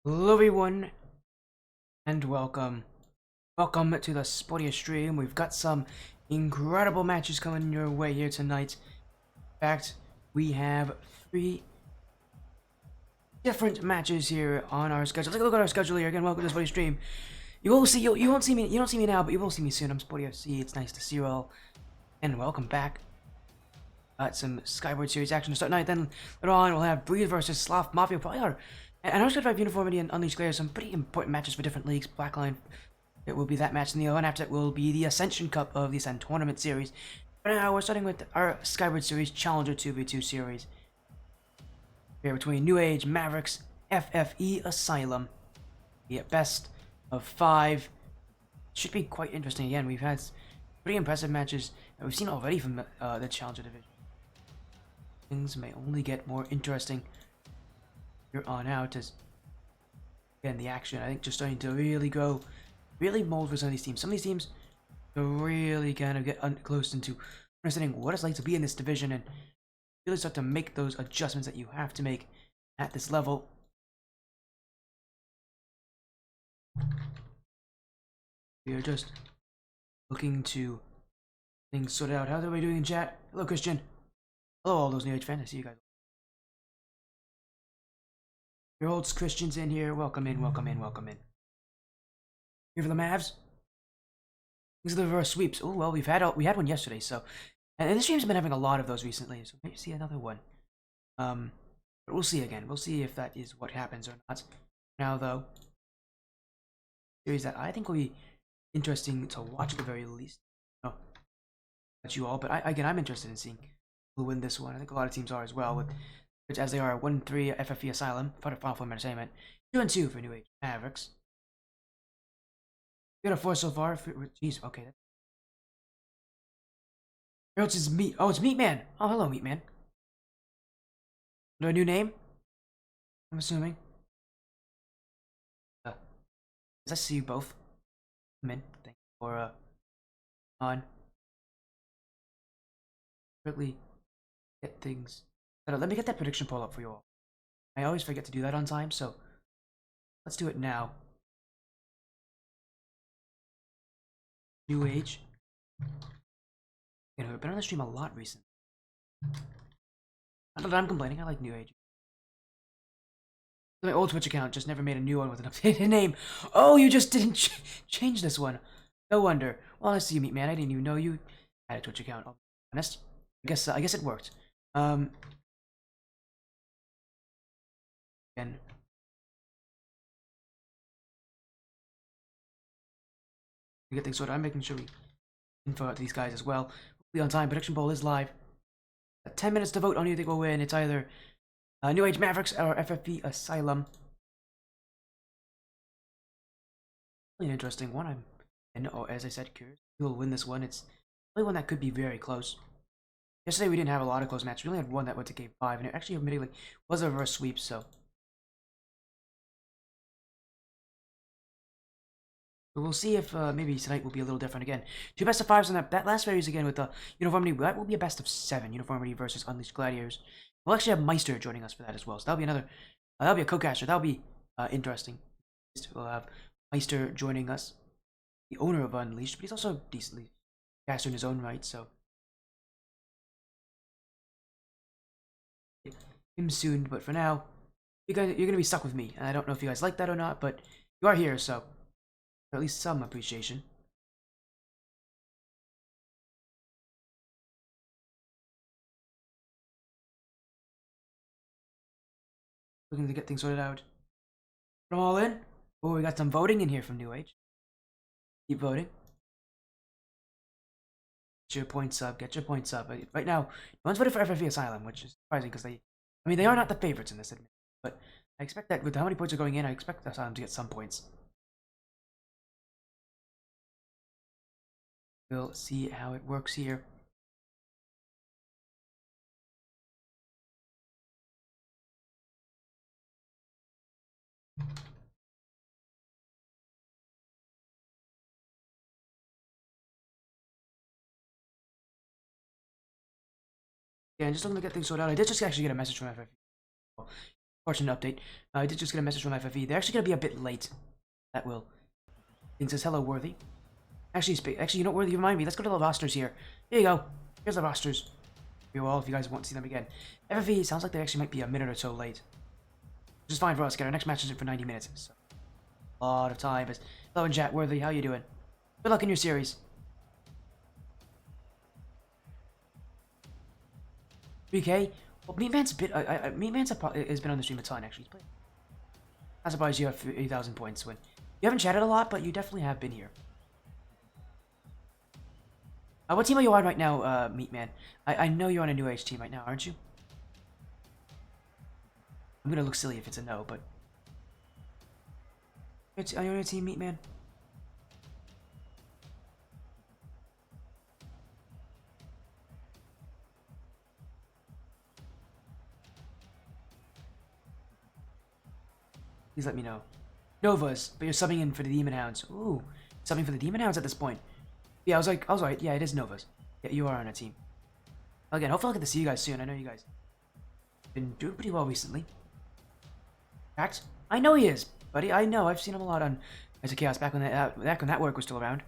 Hello everyone, and welcome. Welcome to the Spodia stream. We've got some incredible matches coming your way here tonight. In fact, we have 3 different matches here on our schedule. Take a look at our schedule here. Again, welcome to the Spodia stream. You will see, you won't see me, you don't see me now, but you will see me soon. I'm Spodia FC. It's nice to see you all, and welcome back. Got some Skyward series action to start tonight. Then later on, we'll have Breathe versus Sloth Mafia. Probably our, and I was going to have Uniformity and Unleashed Glare. Some pretty important matches for different leagues. Blackline, it will be that match, and the one after that will be the Ascension Cup of the Ascent Tournament Series. For now, we're starting with our Skyward Series Challenger 2v2 series. Here between New Age Mavericks, FFE Asylum. The best of 5. Should be quite interesting. Again, we've had pretty impressive matches that we've seen already from the Challenger division. Things may only get more interesting here on out as, again, the action, I think, just starting to really go, really mold for some of these teams. Some of these teams are really kind of get close into understanding what it's like to be in this division and really start to make those adjustments that you have to make at this level. We are just looking to things sorted out. How's everybody doing in chat? Hello, Christian. Hello, all those New Age fans. I see you guys. Your old Christians in here. Welcome in, welcome in, welcome in. Here for the Mavs. These are the reverse sweeps. Oh well, we had one yesterday, so and this stream's been having a lot of those recently, so maybe see another one. But we'll see again. We'll see if that is what happens or not. Now though, series that I think will be interesting to watch at the very least. No, not you all, but I'm interested in seeing who will win this one. I think a lot of teams are as well, which as they are 1-3 FFE Asylum, Final Form Entertainment, 2-2 for New Age Mavericks. We got a 4 so far. Jeez, okay. Else is Meat. Oh, it's Meat Man. Oh, hello, Meat Man. A new name? I'm assuming. Does I see you both? Come in. Thank you for on. Quickly get things. Let me get that prediction poll up for you all. I always forget to do that on time, so let's do it now. New Age. You know, I've been on the stream a lot recently. Not that I'm complaining. I like New Age. My old Twitch account just never made a new one with an updated name. Oh, you just didn't change this one. No wonder. Well, I see you, Meat Man. I didn't even know you had a Twitch account. I'll be honest. I guess it worked. Again, we get things sorted. I'm making sure we info out to these guys as well. We'll be on time. Prediction poll is live. 10 minutes to vote on who you think will win. It's either New Age Mavericks or FFE Asylum. Really an interesting one. As I said, curious who will win this one. It's the only one that could be very close. Yesterday we didn't have a lot of close matches. We only had one that went to game 5, and it actually admittedly was a reverse sweep, so. But we'll see if maybe tonight will be a little different again. 2 best of 5s on that last series again with the Uniformity. That will be a best of 7. Uniformity versus Unleashed Gladiators. We'll actually have Meister joining us for that as well. So that'll be another. That'll be a co-caster. That'll be interesting. We'll have Meister joining us, the owner of Unleashed, but he's also decently caster in his own right. So him soon. But for now, you're gonna be stuck with me, and I don't know if you guys like that or not, but you are here, so at least some appreciation. Looking to get things sorted out. Put them all in. Oh, we got some voting in here from New Age. Keep voting. Get your points up. Get your points up. Right now, no one's voted for FFE Asylum, which is surprising because they are not the favorites in this, but I expect that with how many points are going in, I expect Asylum to get some points. We'll see how it works here. Yeah, and just looking to get things sorted out. I did just actually get a message from FFE. Fortunate update. I did just get a message from FFE. They're actually gonna be a bit late. That will. It says hello, Worthy. Actually, you know, Worthy, remind me. Let's go to the rosters here. Here you go. Here's the rosters. You all, if you guys want to see them again. FFE sounds like they actually might be a minute or so late. Which is fine for us. Get our next match is for 90 minutes. So a lot of time. But hello in chat, Worthy. How you doing? Good luck in your series. 3K. Well, Meatman's has been on the stream a ton actually. He's played. I'm surprised you have 3,000 points when you haven't chatted a lot, but you definitely have been here. What team are you on right now, Meatman? I know you're on a new age team right now, aren't you? I'm gonna look silly if it's a no, but are you on a team, Meatman? Please let me know. Novas, but you're subbing in for the Demon Hounds. Ooh, subbing for the Demon Hounds at this point. Yeah, I was right. Yeah, it is Novas. Yeah, you are on a team. Again, hopefully I'll get to see you guys soon. I know you guys have been doing pretty well recently. In fact, I know he is, buddy. I know. I've seen him a lot on Age of Chaos back when that work was still around.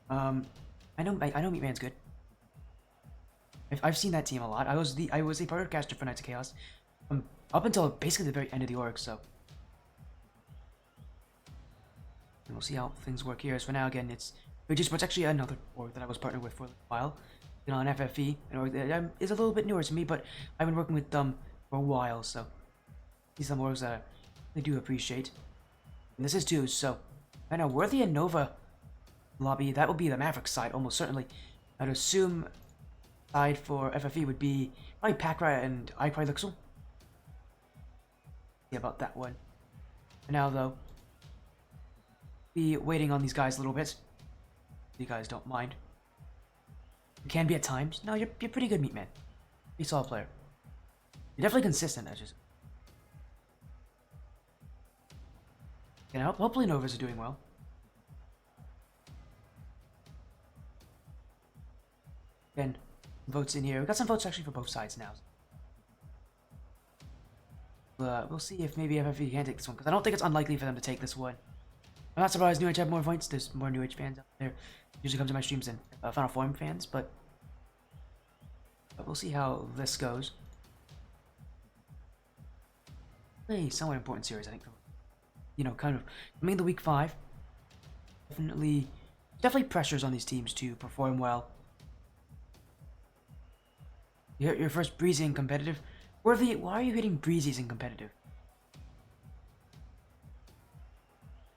I know Meatman's good. I've seen that team a lot. I was a broadcaster for Knights of Chaos, up until basically the very end of the org. So. And we'll see how things work here. As for now, again, it's actually another org that I was partnered with for a while. You know, on FFE, an org that is a little bit newer to me, but I've been working with them for a while, so these are some orgs that I do appreciate. And this is too, so I know Worthy and Nova lobby, that would be the Mavericks side, almost certainly. I'd assume side for FFE would be probably Pakra and iCryLixel. See about that one. For now, though, be waiting on these guys a little bit. If you guys don't mind. You can be at times. No, you're pretty good, Meatman. Pretty solid player. You're definitely consistent. That's just. You know, hopefully Novas are doing well. Again, votes in here. We got some votes actually for both sides now. We'll see if maybe FFE can take this one, because I don't think it's unlikely for them to take this one. I'm not surprised New Age have more points. There's more New Age fans out there. Usually come to my streams than Final Form fans, but we'll see how this goes. A somewhat important series, I think. You know, kind of coming into week 5. Definitely pressures on these teams to perform well. Your first breezy and competitive. Worthy, why are you hitting breezies in competitive?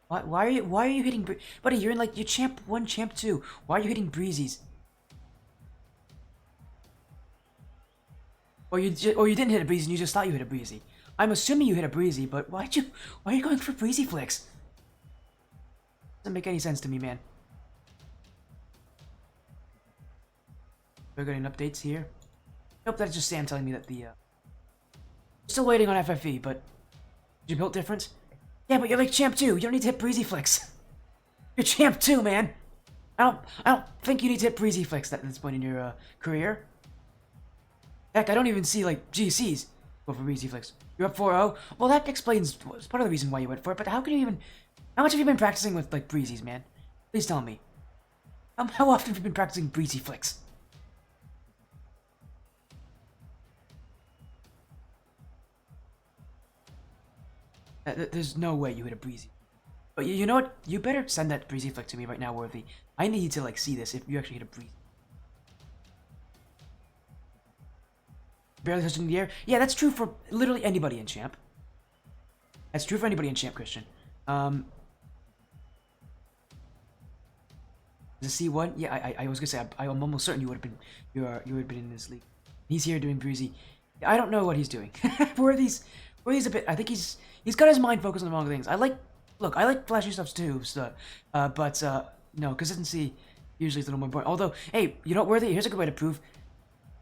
Why are you hitting buddy? You're in like you champ 1, champ 2. Why are you hitting breezies? Or you didn't hit a breezy and you just thought you hit a breezy. I'm assuming you hit a breezy, but why are you going for breezy flicks? Doesn't make any sense to me, man. We're getting updates here. Nope, that's just Sam telling me that the still waiting on FFE, but you built different? Yeah, but you're like champ 2. You don't need to hit breezy flicks. You're champ 2, man. I don't think you need to hit breezy flicks at this point in your career. Heck, I don't even see like GCs go for breezy flicks. You're up 4-0. Well, that explains part of the reason why you went for it. But how can you even? How much have you been practicing with like breezies, man? Please tell me. How often have you been practicing breezy flicks? There's no way you hit a breezy. But you know what? You better send that breezy flick to me right now, Worthy. I need to like see this if you actually hit a breezy. Barely touching the air. Yeah, that's true for literally anybody in champ. That's true for anybody in champ, Christian. Is it C1? Yeah, I was gonna say I'm almost certain you would have been you would have been in this league. He's here doing breezy. I don't know what he's doing. Worthy's a bit. I think he's got his mind focused on the wrong things. I like flashy stuff too. So, but no, consistency usually is a little more important. Although, hey, you know what, Worthy? Here's a good way to prove.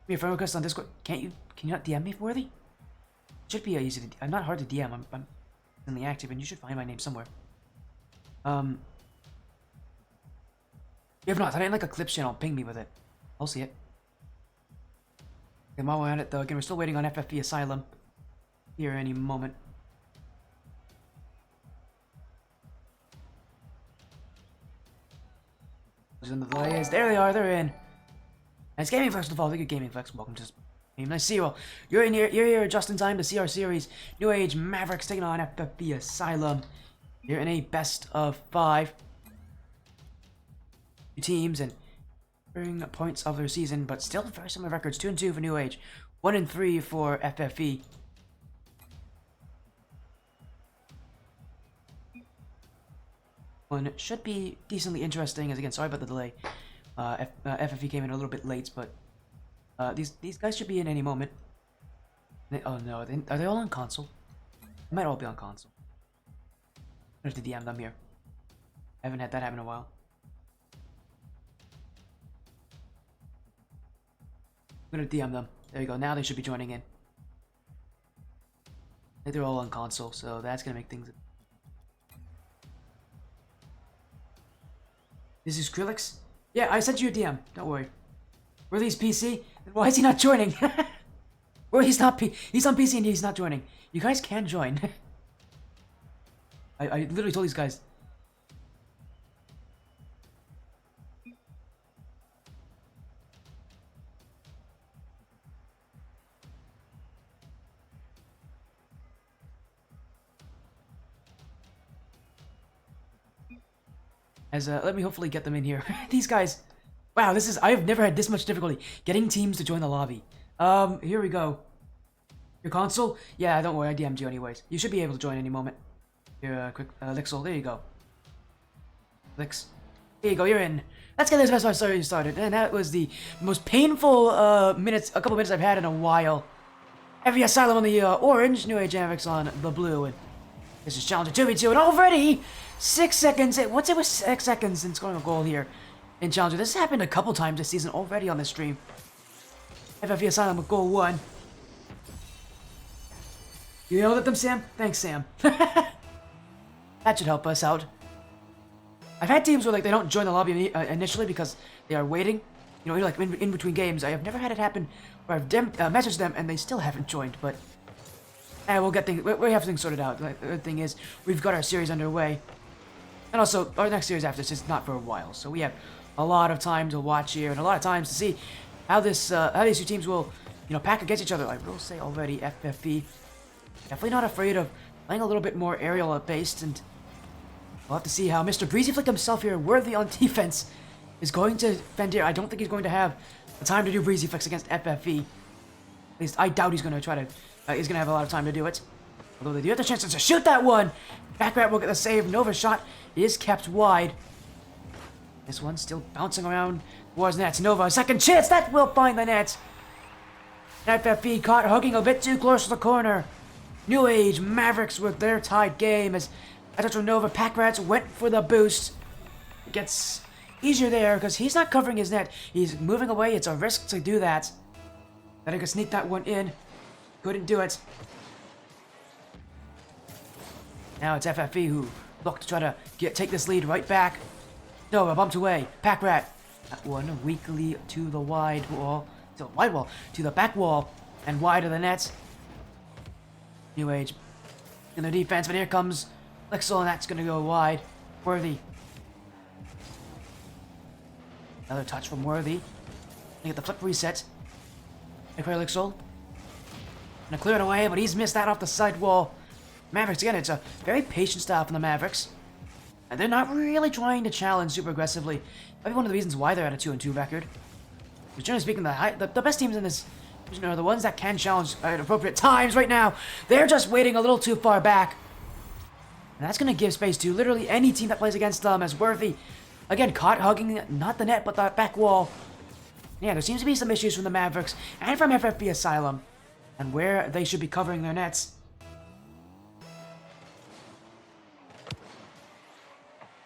Be a friend request on Discord. Can you not DM me, Worthy? Should be easy to. I'm not hard to DM. I'm in the active, and you should find my name somewhere. You have not. I didn't like a clip channel. Ping me with it. I'll see it. And while we're at it, though, again, we're still waiting on FFE Asylum here any moment. In the delays. There they are. They're in. Nice Gaming Flex to fall. Thank you, Gaming Flex. Welcome to game. Nice to see you all. You're here just in time to see our series. New Age Mavericks taking on FFE Asylum. You're in a best of 5 teams and bring points of their season, but still very similar records. 2-2 for New Age, 1-3 for FFE. One should be decently interesting. As again, sorry about the delay. FFE came in a little bit late, but these guys should be in any moment. Oh no, are they all on console? They might all be on console. I have to DM them here. I haven't had that happen in a while. I'm gonna DM them. There you go. Now they should be joining in. I think they're all on console, so that's gonna make things. This is Skrillex? Yeah, I sent you a DM. Don't worry. Were these PC? Why is he not joining? Well, he's on PC and he's not joining. You guys can join. I literally told these guys. Let me hopefully get them in here. These guys. Wow, I have never had this much difficulty getting teams to join the lobby. Here we go. Your console? Yeah, don't worry, I DM'd you anyways. You should be able to join any moment. Here, quick, Lixel, there you go. Lix. There you go, you're in. Let's get this best story started. And that was the most painful, a couple minutes I've had in a while. FFE Asylum on the, orange, New Age Mavericks on the blue, and this is Challenger 2v2, and already 6 seconds, once it was 6 seconds since scoring a goal here in Challenger. This has happened a couple times this season already on this stream. FFE Asylum with goal 1. You yelled at them, Sam? Thanks, Sam. That should help us out. I've had teams where like they don't join the lobby initially because they are waiting. You know, like in between games. I have never had it happen where I've messaged them and they still haven't joined, but we'll get things. We have things sorted out. Like, the good thing is we've got our series underway, and also our next series after this is not for a while, so we have a lot of time to watch here and a lot of times to see how these two teams will, you know, pack against each other. I will say already, FFE definitely not afraid of playing a little bit more aerial based, and we'll have to see how Mr. Breezy Flick himself here, worthy on defense, is going to defend here. I don't think he's going to have the time to do Breezy Flicks against FFE. At least I doubt he's going to try to. He's going to have a lot of time to do it. Although they do have the chance to shoot that one. Backrat will get the save. Nova's shot is kept wide. This one's still bouncing around towards net. Nova, second chance. That will find the net. FFE caught hugging a bit too close to the corner. New Age Mavericks with their tied game as Nova Packrats went for the boost. It gets easier there because he's not covering his net. He's moving away. It's a risk to do that. That he could sneak that one in. Couldn't do it. Now it's FFE who look to try to take this lead right back. Nova bumped away. Packrat. That one weakly to the wide wall. To the wide wall. To the back wall. And wide of the net. New Age in the defense, but here comes Lixel, and that's going to go wide. Worthy. Another touch from Worthy. Get the flip reset. Lixel. Gonna clear it away, but he's missed that off the side wall. Mavericks, again, it's a very patient style from the Mavericks. And they're not really trying to challenge super aggressively. Maybe one of the reasons why they're at a 2-2 record. But generally speaking, the best teams in this are the ones that can challenge at appropriate times right now. They're just waiting a little too far back. And that's going to give space to literally any team that plays against them as Worthy. Again, caught hugging not the net, but the back wall. Yeah, there seems to be some issues from the Mavericks and from FFE Asylum. And where they should be covering their nets.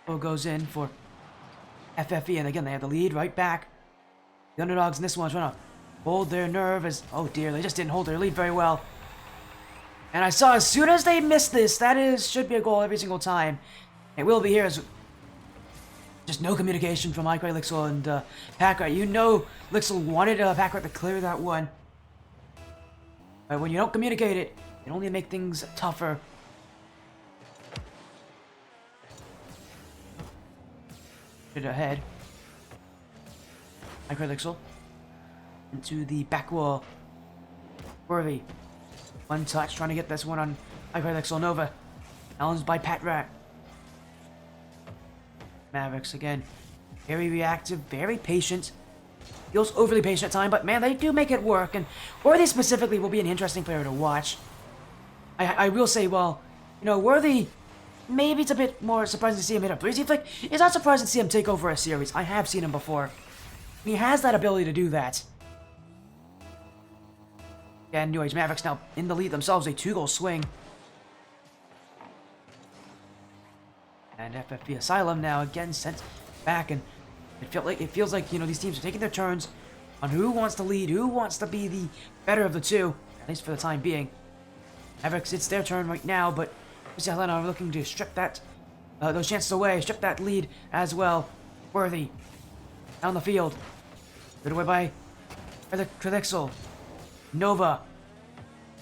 Goal goes in for FFE, and again, they have the lead right back. The underdogs in this one are trying to hold their nerve as, oh dear, they just didn't hold their lead very well. And I saw as soon as they missed this, should be a goal every single time. It will be here as just no communication from Mike Lixel and Packrat. You know Lixel wanted Packrat to clear that one. But when you don't communicate it, it only make things tougher. Ahead. Elixir into the back wall. Worthy. One touch, trying to get this one on Elixir. Nova. Challenged by Pat Rat. Mavericks again. Very reactive, very patient. Feels overly patient at time, but man, they do make it work. And Worthy specifically will be an interesting player to watch. I will say, well, you know, Worthy, maybe it's a bit more surprising to see him hit a 3-seed flick. It's not surprising to see him take over a series. I have seen him before. He has that ability to do that. Again, New Age Mavericks now in the lead themselves, a 2-goal swing. And FFE Asylum now again sent back, and it feels like, you know, these teams are taking their turns on who wants to lead, who wants to be the better of the two, at least for the time being. Mavericks, it's their turn right now, but FFE are looking to strip that those chances away, strip that lead as well. Worthy down the field, put away by Elixir. Nova.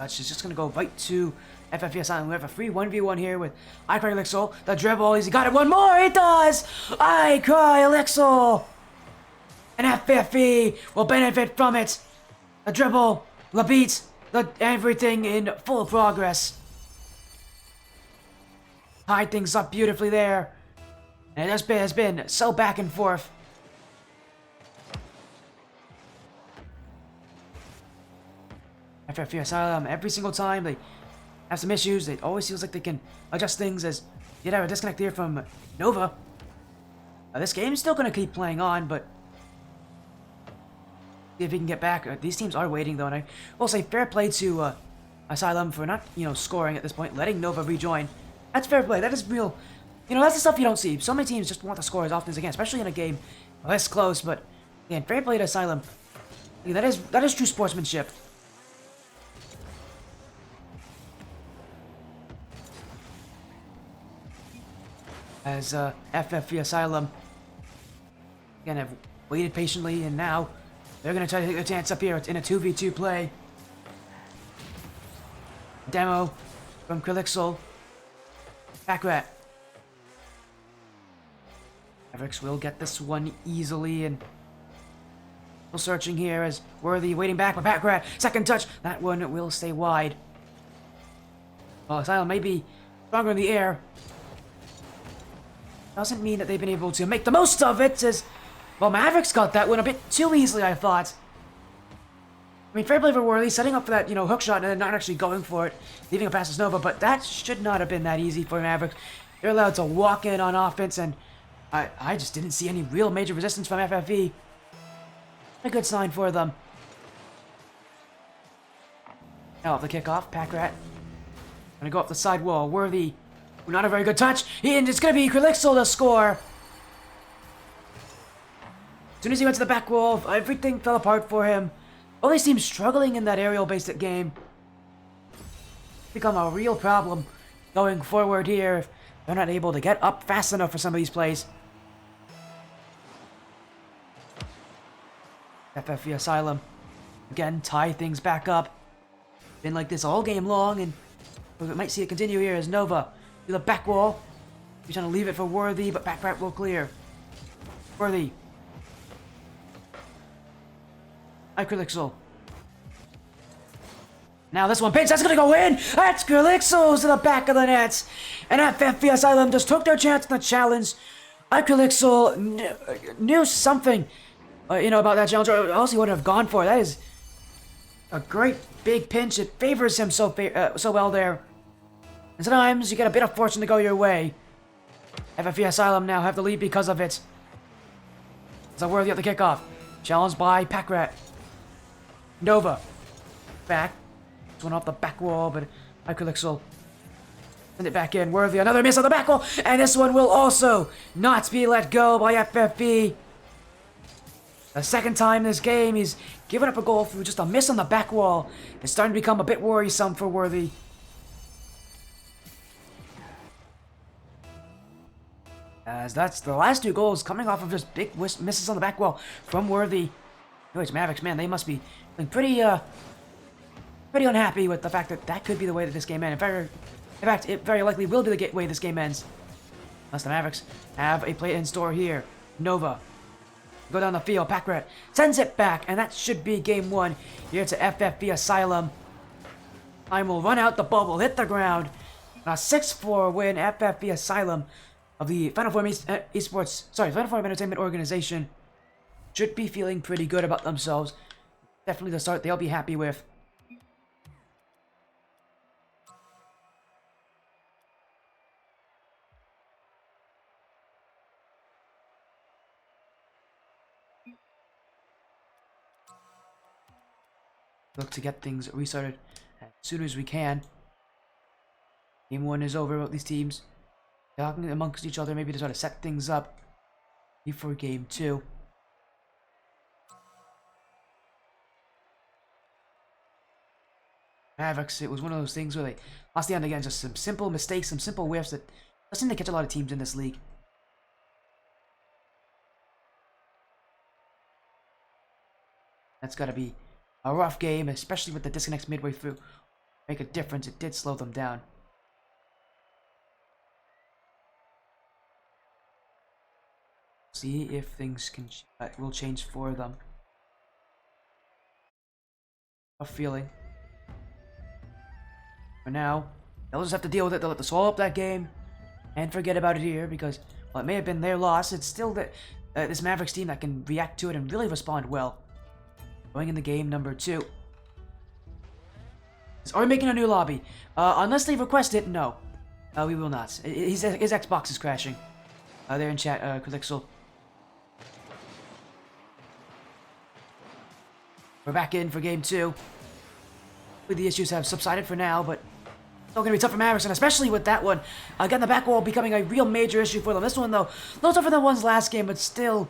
She's just gonna go right to FFE Asylum. We have a free 1v1 here with Elixir. The dribble, he's got it one more, he does! Elixir! And FFE will benefit from it. The dribble, the beat, everything in full progress. Tied things up beautifully there. And it has been so back and forth. FFE Asylum, every single time they have some issues, it always feels like they can adjust things as you have a disconnect here from Nova. This game's still going to keep playing on, but see if he can get back. These teams are waiting though, and I will say fair play to Asylum for not, you know, scoring at this point, letting Nova rejoin. That's fair play. That is real. You know, that's the stuff you don't see. So many teams just want to score as often as they can, especially in a game this close. But again, fair play to Asylum. Yeah, that is true sportsmanship. As FFE Asylum again have waited patiently, and now they're going to try to take their chance up here in a 2v2 play. Demo from Elixir. Backrat. Mavericks will get this one easily, and still searching here as Worthy waiting back for Backrat. Second touch. That one will stay wide. Well, Asylum may be stronger in the air. Doesn't mean that they've been able to make the most of it, as, well, Mavericks got that one a bit too easily, I thought. I mean, fair play for Worthy, setting up for that, you know, hook shot and then not actually going for it, leaving a pass to Nova, but that should not have been that easy for Mavericks. They're allowed to walk in on offense, and I just didn't see any real major resistance from FFE. A good sign for them. Now off the kickoff, Packrat. Gonna go up the side wall, Worthy. Not a very good touch, and it's going to be Elixir to score. As soon as he went to the back wall, everything fell apart for him. All these teams struggling in that aerial-based game. Become a real problem going forward here if they're not able to get up fast enough for some of these plays. FFE Asylum, again, tie things back up. Been like this all game long, and we might see it continue here as Nova to the back wall. He's trying to leave it for Worthy, but Backrat will clear. Worthy. Elixir. Now this one pinch, that's gonna go in! That's Elixir to the back of the net! And FFE Asylum just took their chance in the challenge. Elixir knew something, you know, about that challenge, or else he wouldn't have gone for it. That is a great big pinch. It favors him so well there. And sometimes you get a bit of fortune to go your way. FFE Asylum now have the lead because of it. It's Worthy at the kickoff. Challenged by Packrat. Nova. Back. This one off the back wall, but Elixir send it back in. Worthy, another miss on the back wall. And this one will also not be let go by FFE. The second time this game, he's given up a goal through just a miss on the back wall. It's starting to become a bit worrisome for Worthy. As that's the last two goals coming off of just big misses on the back wall from Worthy. Age Mavericks, man, they must be pretty unhappy with the fact that that could be the way that this game ends. In fact, it very likely will be the way this game ends. Unless the Mavericks have a play in store here. Nova. Go down the field. Packrat sends it back, and that should be game one here to FFE Asylum. Time will run out the bubble, hit the ground. A 6-4 win, FFE Asylum of the Final Form Final Form Entertainment Organization. Should be feeling pretty good about themselves. Definitely the start they'll be happy with. Look to get things restarted as soon as we can. Game one is over with these teams talking amongst each other, maybe to try to set things up before game two. Mavericks, it was one of those things where they lost the end again, just some simple mistakes, some simple whiffs that doesn't seem to catch a lot of teams in this league. That's gotta be a rough game, especially with the disconnects midway through. Make a difference, it did slow them down. See if things will change for them. A feeling. For now, they'll just have to deal with it. They'll have to swallow up that game and forget about it here because, well, it may have been their loss. It's still this Mavericks team that can react to it and really respond well. Going into game number 2. Are we making a new lobby? Unless they request it, no. We will not. His Xbox is crashing. There in chat, Calixel. We're back in for game 2. The issues have subsided for now, but it's still going to be tough for Mavericks, and especially with that one. Again, the back wall becoming a real major issue for them. This one, though, a little tougher than the one's last game, but still,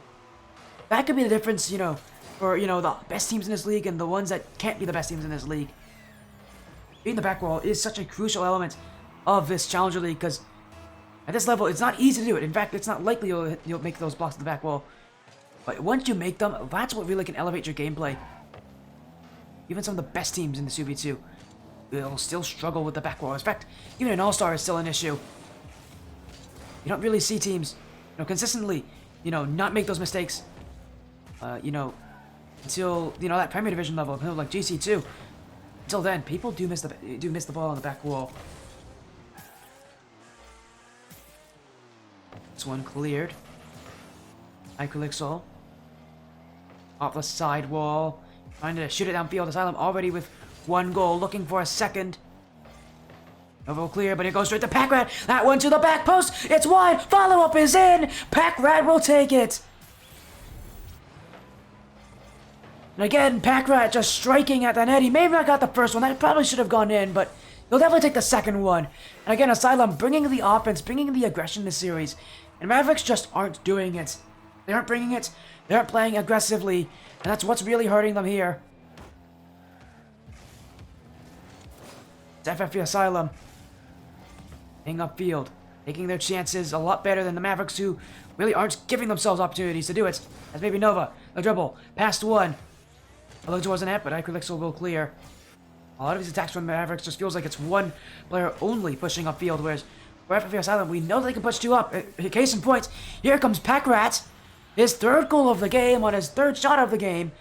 that could be the difference, you know, for, you know, the best teams in this league and the ones that can't be the best teams in this league. Beating the back wall is such a crucial element of this Challenger League, because at this level, it's not easy to do it. In fact, it's not likely you'll make those blocks at the back wall. But once you make them, that's what really can elevate your gameplay. Even some of the best teams in the 2v2 will still struggle with the back wall. In fact, even an All-Star is still an issue. You don't really see teams, you know, consistently, you know, not make those mistakes, you know, until, you know, that Premier Division level, like GC2. Until then, people do miss the ball on the back wall. This one cleared. Icolixol. Off the side wall. Trying to shoot it downfield. Asylum already with one goal. Looking for a second. Overall clear, but it goes straight to Packrat. That one to the back post. It's wide. Follow-up is in. Packrat will take it. And again, Packrat just striking at the net. He may have not got the first one. That probably should have gone in, but he'll definitely take the second one. And again, Asylum bringing the offense, bringing the aggression in this series. And Mavericks just aren't doing it. They aren't bringing it. They aren't playing aggressively. And that's what's really hurting them here. It's FFE Asylum. Playing upfield. Taking their chances a lot better than the Mavericks, who really aren't giving themselves opportunities to do it. As maybe Nova. A dribble. Past one. A look towards the net, but Icolixol will clear. A lot of these attacks from Mavericks just feels like it's one player only pushing upfield, whereas for FFE Asylum, we know they can push two up. Case in point, here comes Packrat. His third goal of the game on his third shot of the game.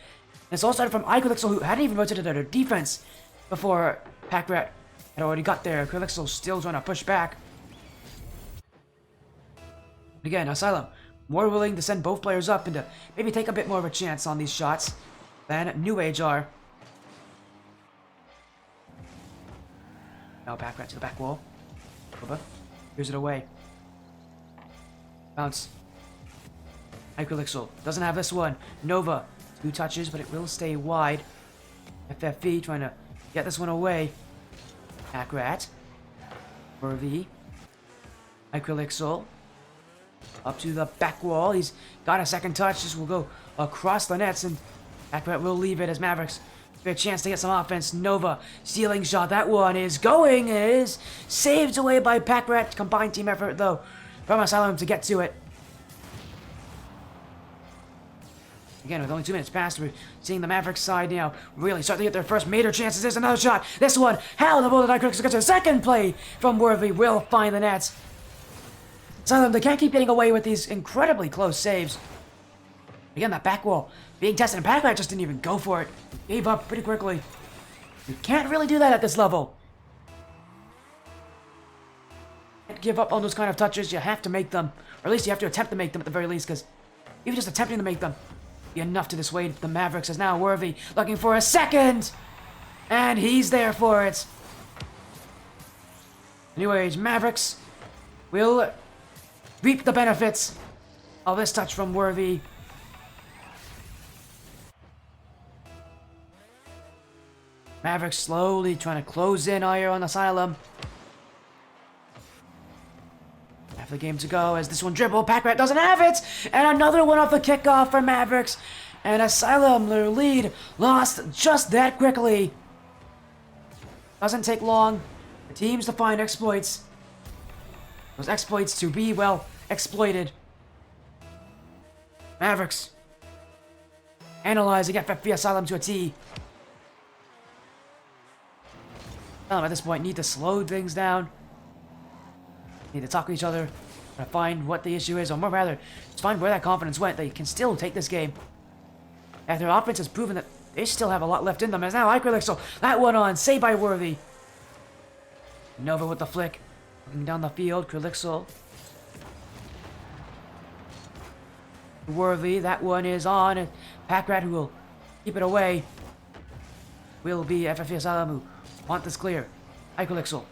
And it's all started from Icolixol, who hadn't even rotated their defense before Packrat had already got there. Icolixol still trying to push back. Again, Asylum more willing to send both players up and to maybe take a bit more of a chance on these shots than New Age are. Now Packrat to the back wall. Here's it away. Bounce. Icolixol doesn't have this one. Nova, 2 touches, but it will stay wide. FFE trying to get this one away. Packrat. Worthy. Icolixol. Up to the back wall. He's got a second touch. This will go across the nets, and Packrat will leave it as Mavericks get a chance to get some offense. Nova, stealing shot. That one is going. It is saved away by Packrat. Combined team effort, though, from Asylum to get to it. Again, with only 2 minutes past, we're seeing the Mavericks side now really start to get their first major chances. There's another shot. This one, how in the world did Icolixol get to the second play from Worthy? Will find the nets. Asylum, they can't keep getting away with these incredibly close saves. Again, that back wall being tested, and Packrat just didn't even go for it. Gave up pretty quickly. You can't really do that at this level. Can't give up on those kind of touches. You have to make them, or at least you have to attempt to make them at the very least, because even just attempting to make them be enough to dissuade the Mavericks. Is now Worthy looking for a second, and he's there for it. Anyway, Age Mavericks will reap the benefits of this touch from Worthy. Mavericks slowly trying to close in here on Asylum. Half the game to go as this one dribble. Packrat doesn't have it! And another one off the kickoff for Mavericks. And Asylum, their lead, lost just that quickly. Doesn't take long for teams to find exploits. Those exploits to be, well, exploited. Mavericks analyzing FFE Asylum to a T. At this point, need to slow things down. Need to talk to each other, try to find what the issue is, or more rather, just find where that confidence went. They can still take this game. After their offense has proven that they still have a lot left in them. As now Ikerlixel, that one on, saved by Worthy. Nova with the flick, looking down the field. Krillixel. Worthy, that one is on. Packrat, who will keep it away, will be FFE Asylum, who want this clear. Ikerlixel.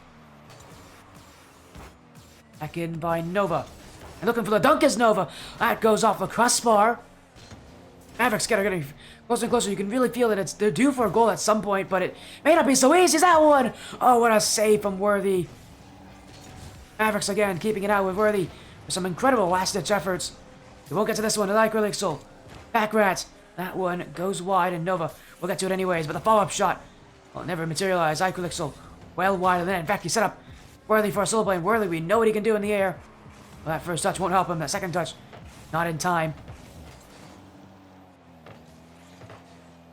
Back in by Nova. And looking for the dunk is Nova. That goes off the crossbar. Mavericks getting closer and closer. You can really feel that they're due for a goal at some point, but it may not be so easy as that one. Oh, what a save from Worthy. Mavericks again keeping it out with Worthy with some incredible last-ditch efforts. We won't get to this one. Ikerlixel. Packrat. That one goes wide, and Nova will get to it anyways, but the follow-up shot will never materialize. Ikerlixel well wide of the net. In fact, he set up Worthy for a solo play, and Worthy, we know what he can do in the air. Well, that first touch won't help him. That second touch, not in time.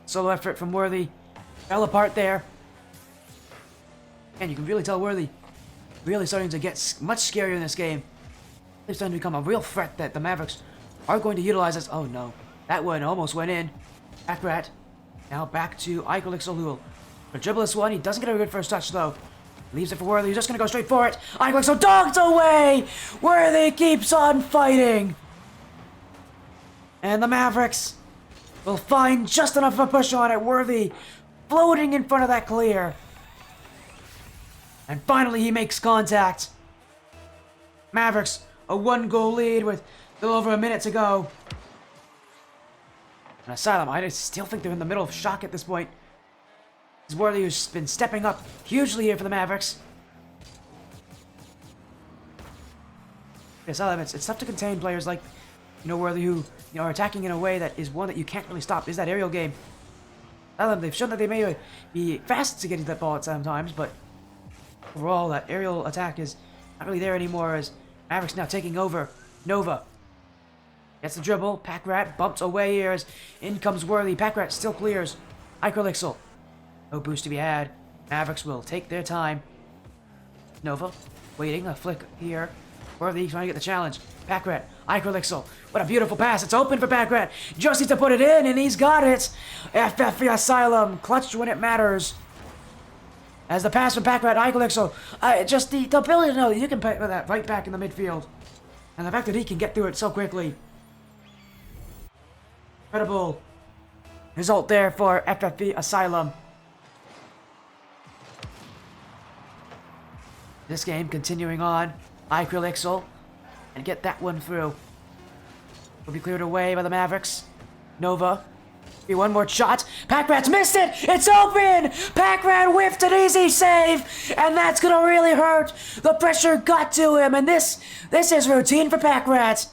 Solo effort from Worthy. Fell apart there. And you can really tell Worthy really starting to get much scarier in this game. They're starting to become a real threat that the Mavericks are going to utilize this. Oh no, that one almost went in. Packrat. Now back to Ikerlixel, who will dribble this one. He doesn't get a good first touch though. Leaves it for Worthy. He's just going to go straight for it. Ikerlixel dogged away. Worthy keeps on fighting. And the Mavericks will find just enough of a push on it. Worthy floating in front of that clear. And finally he makes contact. Mavericks, a 1-goal lead with a little over a minute to go. And Asylum, I still think they're in the middle of shock at this point. This is Worthy, who's been stepping up hugely here for the Mavericks. Asylum, it's tough to contain players like, Worthy, who are attacking in a way that is one that you can't really stop. Is that aerial game? Asylum, they've shown that they may be fast to get to that ball at sometimes, but overall, that aerial attack is not really there anymore. As Mavericks now taking over. Nova gets the dribble. Packrat bumps away here as in comes Worthy. Packrat still clears. Ikerlixel. No boost to be had. Mavericks will take their time. Nova waiting. A flick here. Worthy trying to get the challenge. Packrat. Ikerlixel. What a beautiful pass. It's open for Packrat. Just needs to put it in, and he's got it. FFE Asylum. Clutched when it matters. As the pass from Packrat, Ikerlixel. Just the ability to know that you can put that right back in the midfield. And the fact that he can get through it so quickly. Incredible result there for FFE Asylum. This game continuing on. Ikerlixel. And get that one through. Will be cleared away by the Mavericks. Nova. Be one more shot. Packrat's missed it. It's open. Packrat whiffed an easy save, and that's gonna really hurt. The pressure got to him, and this is routine for Packrat.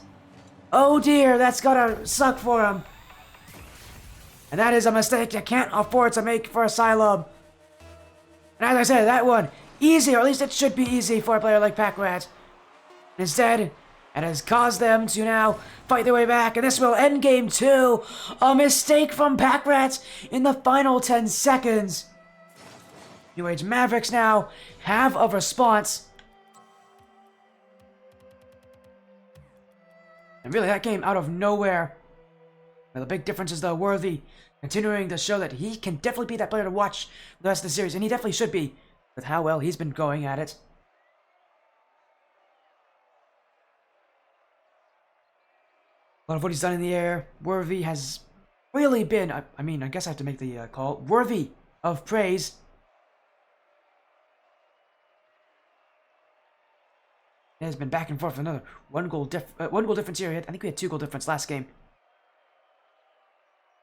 Oh dear, that's gonna suck for him. And that is a mistake you can't afford to make for Asylum. And as I said, that one easy, or at least it should be easy for a player like Packrat. Instead, it has caused them to now fight their way back, and this will end game 2. A mistake from Packrat in the final 10 seconds. New Age Mavericks now have a response. And really, that came out of nowhere. But the big difference is the Worthy continuing to show that he can definitely be that player to watch the rest of the series, and he definitely should be with how well he's been going at it. A lot of what he's done in the air, Worthy has really been, I mean, I guess I have to make the call, worthy of praise. It has been back and forth for another one goal difference here. I think we had 2 goal difference last game.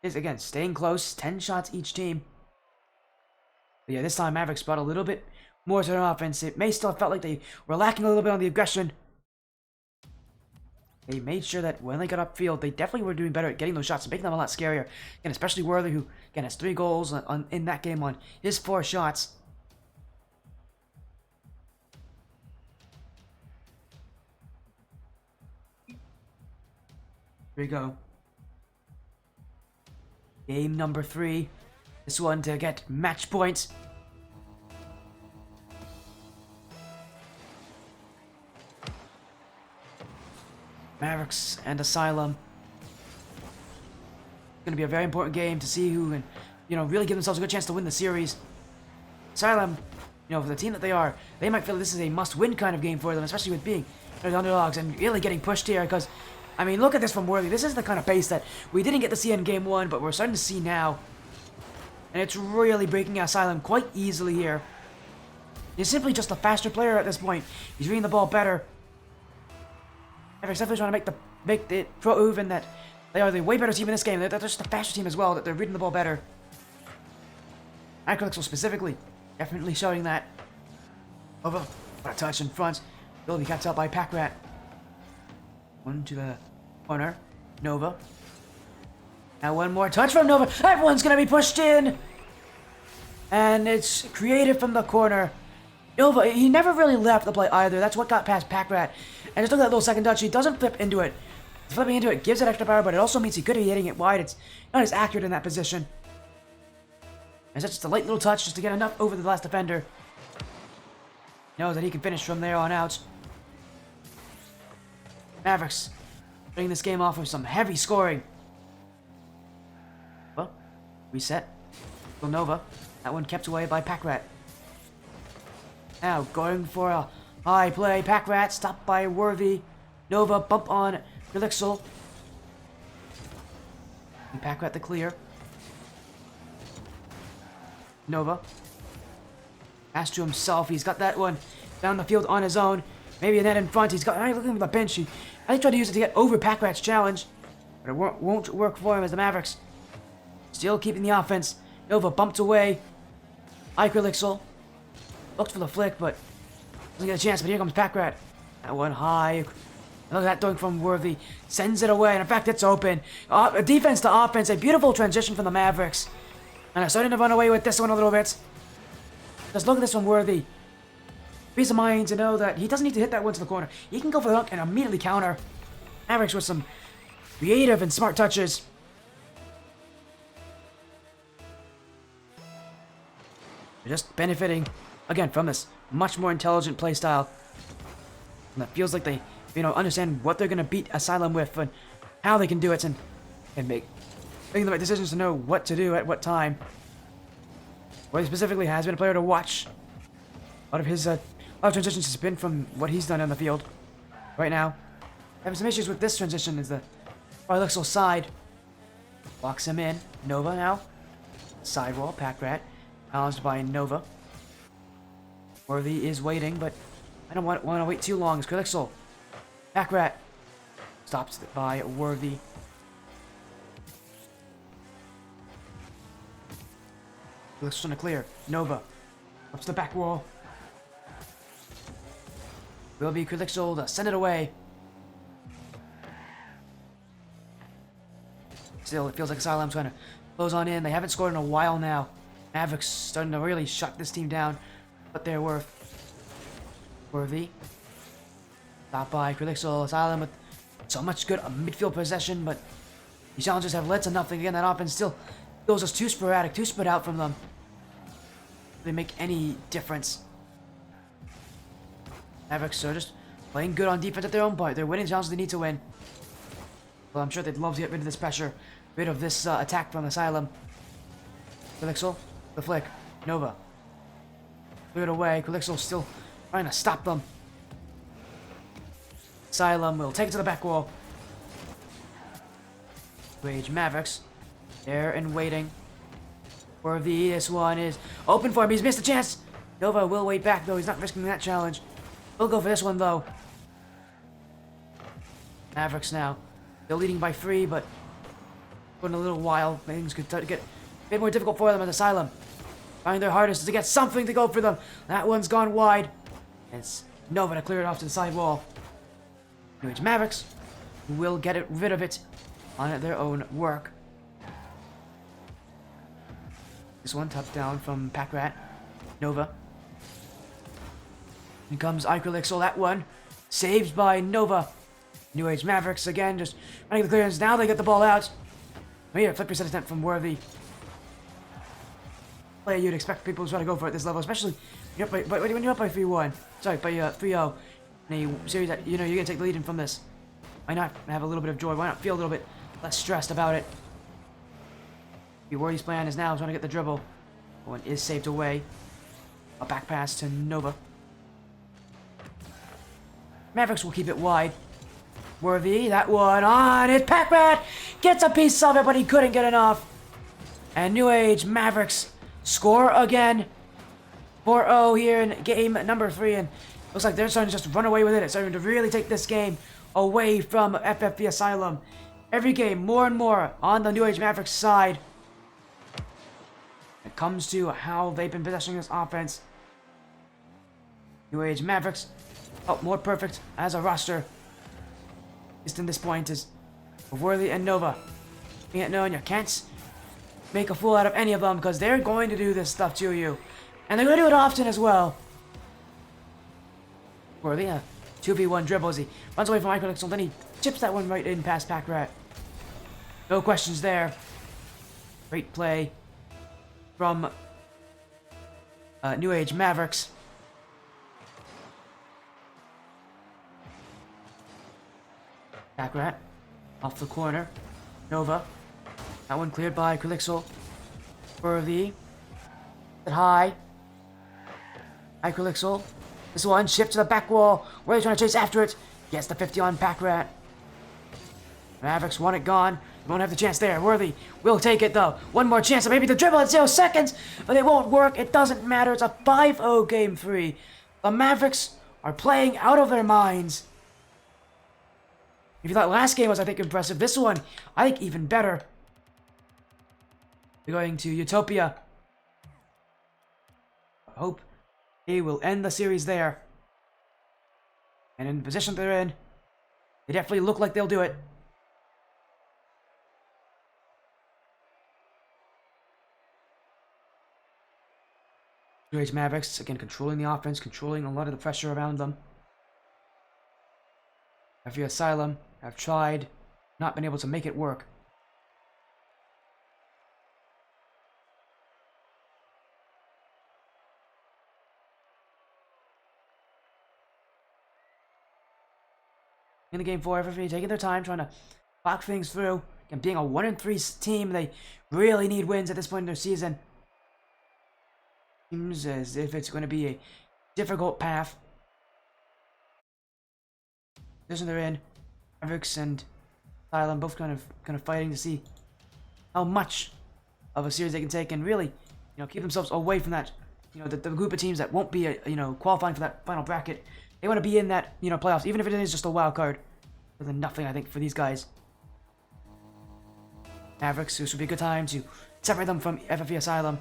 Is again staying close, 10 shots each team. But yeah, this time Mavericks brought a little bit more to their offense. It may still have felt like they were lacking a little bit on the aggression. They made sure that when they got upfield, they definitely were doing better at getting those shots and making them a lot scarier. Again, especially Worthy, who again has 3 goals in that game on his 4 shots. Here we go. Game number 3. This one to get match points. Mavericks and Asylum. It's going to be a very important game to see who can, really give themselves a good chance to win the series. Asylum, for the team that they are, they might feel this is a must-win kind of game for them, especially with being the underdogs and really getting pushed here because, I mean, look at this from Worthy. This is the kind of pace that we didn't get to see in Game 1, but we're starting to see now. And it's really breaking Asylum quite easily here. He's simply just a faster player at this point. He's reading the ball better. Mavericks definitely trying to make the prove in that they are the way better team in this game. They're just a faster team as well, that they're reading the ball better. Acrylixel specifically, definitely showing that. Over, what a touch in front. Will be kept out by Packrat. One to the corner. Nova. Now one more touch from Nova. Everyone's going to be pushed in. And it's creative from the corner. Nova, he never really left the play either. That's what got past Packrat. And just look at that little second touch. He doesn't flip into it. Flipping into it gives it extra power, but it also means he could be hitting it wide. It's not as accurate in that position. And it's just a light little touch just to get enough over the last defender. Knows that he can finish from there on out. Mavericks starting this game off with some heavy scoring. Well, reset. Nova. That one kept away by Packrat. Now going for a high play. Packrat stopped by Worthy. Nova bump on Relixel. And Packrat the clear. Nova. Pass to himself. He's got that one down the field on his own. Maybe a net in front. He's got. Looking for the bench. I tried to use it to get over Packrat's challenge, but it won't work for him as the Mavericks still keeping the offense. Nova bumped away. Relixel looked for the flick, but doesn't get a chance. But here comes Packrat. That one high. Look at that dunk from Worthy. Sends it away, and in fact, it's open. Defense to offense. A beautiful transition from the Mavericks. And I'm starting to run away with this one a little bit. Just look at this from Worthy. Peace of mind to know that he doesn't need to hit that one to the corner. He can go for the dunk and immediately counter. Mavericks with some creative and smart touches. They're just benefiting, again, from this much more intelligent play style. And it feels like they, understand what they're going to beat Asylum with and how they can do it and making the right decisions to know what to do at what time. Worthy specifically has been a player to watch. A lot of his transitions has been from what he's done on the field. Right now, having some issues with this transition is the Relixel side. Locks him in. Nova now. Sidewall, Packrat. Balanced by Nova. Worthy is waiting, but I don't want to wait too long. It's Relixel. Packrat. Stops by Worthy. Relixel's trying to clear. Nova. Up to the back wall. Will be Relixel to send it away. Still, it feels like Asylum's trying to close on in. They haven't scored in a while now. Mavericks starting to really shut this team down, but they're worth. Worthy. Stopped by Relixel. Asylum with so much good midfield possession, but these challenges have led to nothing. Again, that offense still feels just too sporadic, too spread out from them. They make any difference. Mavericks are just playing good on defense at their own part. They're winning challenges they need to win. Well, I'm sure they'd love to get rid of this pressure rid of this attack from Asylum. Quilixel, the flick, Nova. Clear it away. Quilixel still trying to stop them. Asylum will take it to the back wall. Age Mavericks, there and waiting. For this one is open for him. He's missed a chance. Nova will wait back though. He's not risking that challenge. He'll go for this one though. Mavericks now. They're leading by 3, but in a little while, things could get a bit more difficult for them at Asylum. Trying their hardest to get something to go for them. That one's gone wide. It's Nova to clear it off to the side wall. Age Mavericks will get rid of it on their own work. This one top down from Packrat. Nova. Here comes Iquilixel. That one saved by Nova. New Age Mavericks again, just running the clearance. Now they get the ball out. Here, flip reset attempt from Worthy. Play you'd expect people to try to go for it at this level, especially when you're up by 3-1. Sorry, by 3-0 in a series that you're gonna take the lead in from this. Why not have a little bit of joy? Why not feel a little bit less stressed about it? Worthy's plan is now trying to get the dribble. One is saved away. A back pass to Nova. Mavericks will keep it wide. Worthy, that one on it. Packrat gets a piece of it, but he couldn't get enough. And New Age Mavericks score again. 4-0 here in game number 3, and looks like they're starting to just run away with it. It's starting to really take this game away from FFE Asylum. Every game, more and more on the New Age Mavericks side. It comes to how they've been possessing this offense. New Age Mavericks, more perfect as a roster. Just in this point is Worthy and Nova. Being it known, you can't make a fool out of any of them because they're going to do this stuff to you. And they're going to do it often as well. Worthy, 2v1 dribbles. He runs away from Iquilixel, then he chips that one right in past Packrat. No questions there. Great play from New Age Mavericks. Packrat off the corner. Nova. That one cleared by Quilixel. Worthy. High. Iquilixel. This one shipped to the back wall. Worthy trying to chase after it. Gets the 50 on Packrat. Mavericks want it gone. Won't have the chance there. Worthy will take it though. One more chance. Maybe the dribble in 0 seconds. But it won't work. It doesn't matter. It's a 5-0 game 3. The Mavericks are playing out of their minds. If you thought last game was, I think, impressive, this one, I think, even better. We're going to Utopia. I hope they will end the series there. And in the position they're in, they definitely look like they'll do it. Age Mavericks, again, controlling the offense, controlling a lot of the pressure around them. FFE Asylum have tried, not been able to make it work. In the game 4, FFE taking their time, trying to talk things through. And being a 1-3 team, they really need wins at this point in their season. Seems as if it's going to be a difficult path. Position they're in, Mavericks and Asylum both kind of fighting to see how much of a series they can take and really, keep themselves away from that, the group of teams that won't be, qualifying for that final bracket. They want to be in that, playoffs, even if it is just a wild card. Better than nothing, I think, for these guys. Mavericks, this would be a good time to separate them from FFE Asylum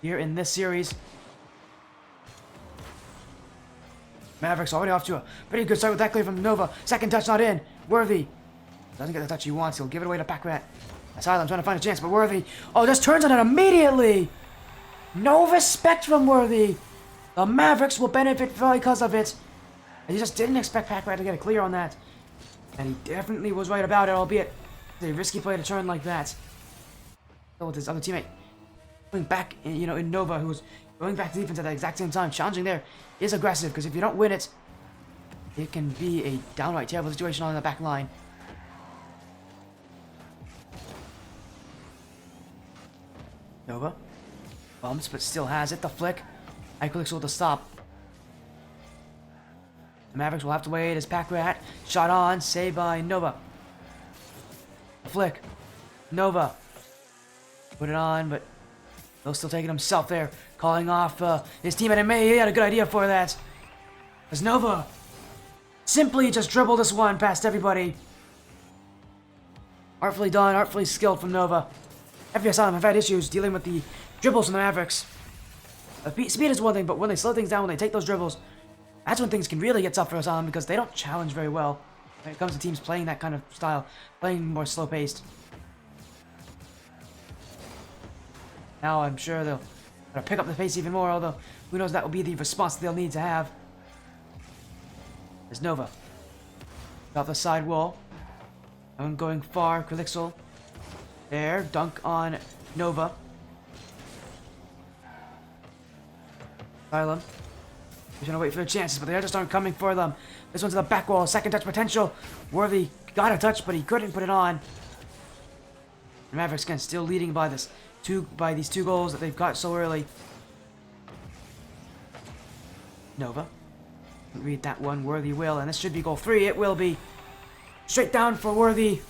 here in this series. Mavericks already off to a pretty good start with that clear from Nova. Second touch not in. Worthy doesn't get the touch he wants. He'll give it away to Packrat. Asylum trying to find a chance, but Worthy, just turns on it immediately. No respect from Worthy. The Mavericks will benefit because of it. And he just didn't expect Packrat to get a clear on that. And he definitely was right about it, albeit a risky play to turn like that. So with his other teammate going back, in Nova, who was going back to defense at the exact same time, challenging there is aggressive, because if you don't win it, it can be a downright terrible situation on the back line. Nova. Bumps, but still has it. The flick. Icrelixel to stop. The Mavericks will have to wait as Pack-Rat. Shot on. Saved by Nova. The flick. Nova. Put it on, but Bill's still taking himself there. Calling off his teammate, and May, he had a good idea for that. As Nova simply just dribbled this one past everybody. Artfully done, artfully skilled from Nova. FFE Asylum have had issues dealing with the dribbles from the Mavericks. Speed is one thing, but when they slow things down, when they take those dribbles, that's when things can really get tough for Asylum because they don't challenge very well when it comes to teams playing that kind of style, playing more slow-paced. Now I'm sure they'll pick up the pace even more, although who knows, that will be the response they'll need to have. There's Nova. Off the side wall. I'm going far. Crelixel. There. Dunk on Nova. Asylum. He's gonna wait for their chances, but they just aren't coming for them. This one's to the back wall. Second touch potential. Worthy got a touch, but he couldn't put it on. The Mavericks again still leading by these two goals that they've got so early. Nova. Read that one. Worthy will, and this should be goal 3. It will be. Straight down for Worthy.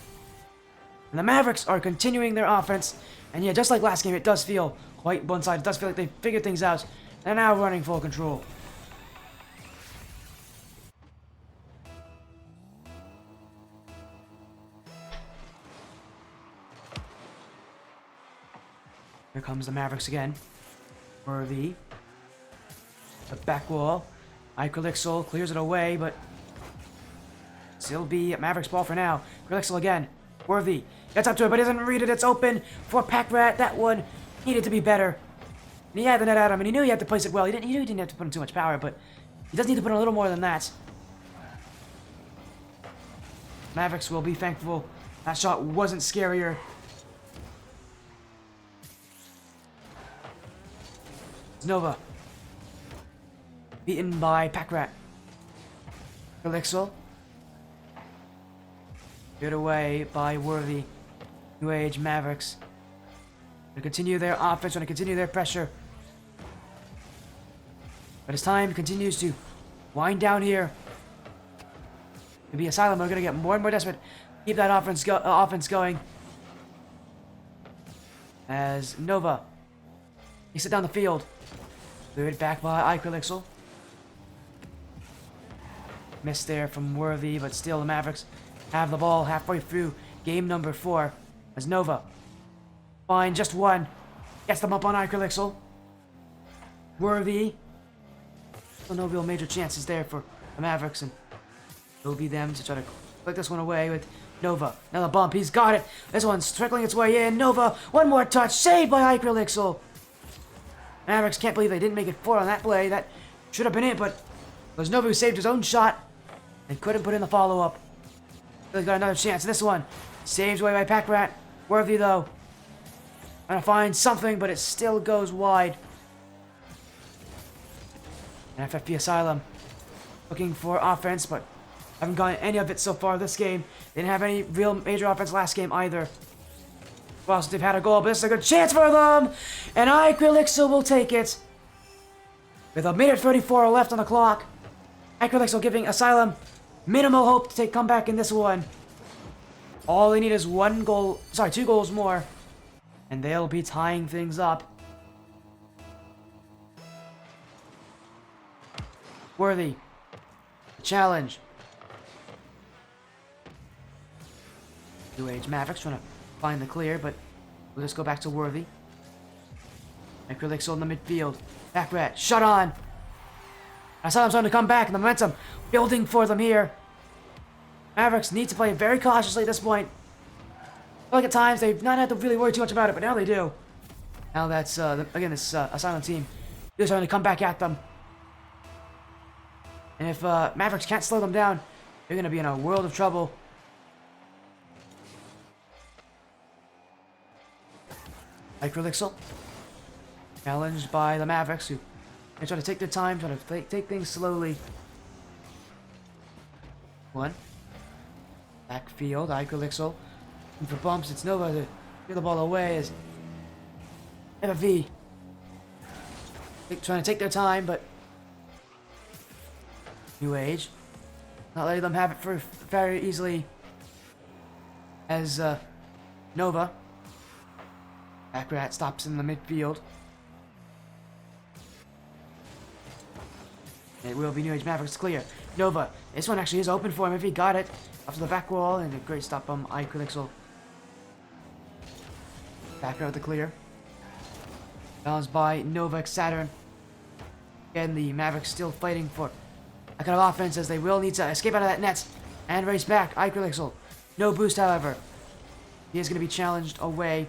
And the Mavericks are continuing their offense. And yeah, just like last game, it does feel quite one-sided. It does feel like they've figured things out. They're now running full control. Here comes the Mavericks again. Worthy. The back wall. Icrelixel clears it away, but still be Mavericks ball for now. Crelixel again. Worthy gets up to it, but doesn't read it. It's open for Pack-Rat. That one needed to be better. And he had the net at him, and he knew he had to place it well. He knew he didn't have to put in too much power, but he does need to put in a little more than that. Mavericks will be thankful that shot wasn't scarier. Nova. Beaten by Pack-Rat. Crelixel. Cleared away by Worthy. New Age Mavericks. Gonna continue their offense, gonna continue their pressure. But as time continues to wind down here, maybe Asylum are gonna get more and more desperate. Keep that offense going. As Nova takes it down the field. Cleared back by Icrelixel. Missed there from Worthy, but still the Mavericks have the ball halfway through game number 4. As Nova find just one. Gets them up on Icrelixel. Worthy. So no real major chances there for the Mavericks, and it'll be them to try to click this one away with Nova. Another bump. He's got it. This one's trickling its way in. Nova. One more touch. Saved by Icrelixel. Mavericks can't believe they didn't make it 4 on that play. That should have been it, but it was Nova who saved his own shot and couldn't put in the follow-up. They've got another chance. This one saved away by Pack-Rat. Worthy, though. Trying to find something, but it still goes wide. And FFE Asylum looking for offense, but haven't gotten any of it so far this game. They didn't have any real major offense last game either. Well, they've had a goal, but this is a good chance for them! And Icrelixel will take it. With a minute 34 left on the clock. Icrelixel giving Asylum minimal hope to take comeback in this one. All they need is 2 goals more. And they'll be tying things up. Worthy. Challenge. New Age Mavericks trying to find the clear, but we'll just go back to Worthy. Icrelixel in the midfield. Pack-Rat. Shut on. Asylum's trying to come back, and the momentum building for them here. Mavericks need to play very cautiously at this point. I feel like at times they've not had to really worry too much about it, but now they do. Now that's, again, this Asylum team is trying to come back at them. And if Mavericks can't slow them down, they're going to be in a world of trouble. Icrelixel. Challenged by the Mavericks, who they try to take their time, try to take things slowly. One. Backfield, Icrelixel. For bumps, it's Nova to get the ball away as FFE. Trying to take their time, but New Age not letting them have it for very easily. As Nova. Backrat stops in the midfield. It will be New Age Mavericks clear. Nova. This one actually is open for him if he got it. Up to the back wall and a great stop from Icrelixel. Backrat with the clear. Balanced by Nova Saturn. Again, the Mavericks still fighting for a kind of offense as they will need to escape out of that net and race back. Icrelixel. No boost, however. He is going to be challenged away.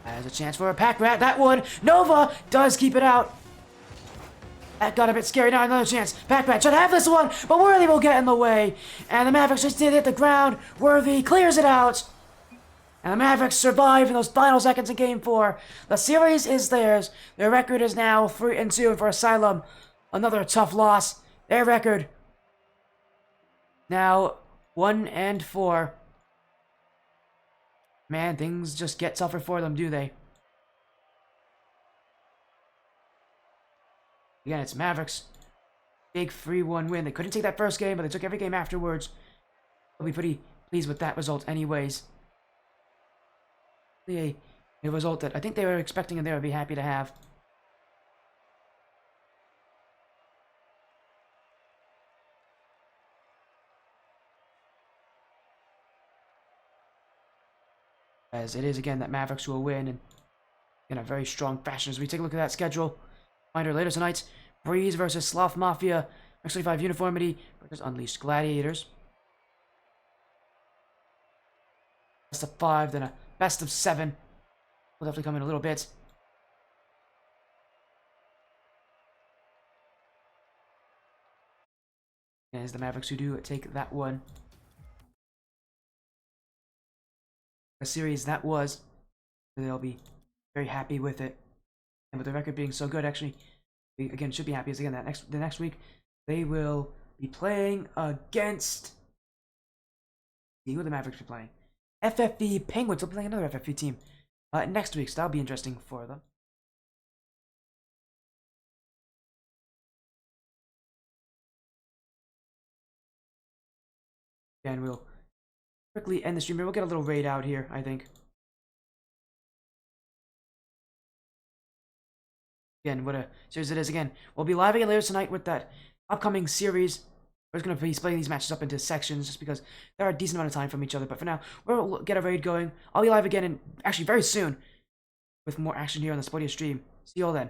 There's a chance for a pack rat. That one, Nova does keep it out. That got a bit scary. Now another chance. Pack rat should have this one, but Worthy will get in the way. And the Mavericks just did hit the ground. Worthy clears it out. And the Mavericks survive in those final seconds in Game 4. The series is theirs. Their record is now 3-2 for Asylum. Another tough loss. Their record now 1-4. Man, things just get tougher for them, do they? Again, it's Mavericks. Big 3-1 win. They couldn't take that first game, but they took every game afterwards. They'll be pretty pleased with that result anyways. A result that I think they were expecting and they would be happy to have. As it is again that Mavericks will win and in a very strong fashion. As we take a look at that schedule, reminder later tonight: Breeze versus Sloth Mafia, X25 Uniformity versus Unleashed Gladiators. Best of 5, then a best of 7. Will definitely come in a little bit. And it's the Mavericks who do take that one. A series that was, they'll be very happy with it, and with the record being so good, actually, we again should be happy. As again the next week they will be playing against. Who will the Mavericks be playing? FFE Penguins will be playing another FFE team next week, so that'll be interesting for them. And we'll quickly end the stream here. We'll get a little raid out here, I think. Again, what a series it is. Again, we'll be live again later tonight with that upcoming series. We're just going to be splitting these matches up into sections just because there are a decent amount of time from each other. But for now, we'll get a raid going. I'll be live again, and actually very soon, with more action here on the Spodia stream. See you all then.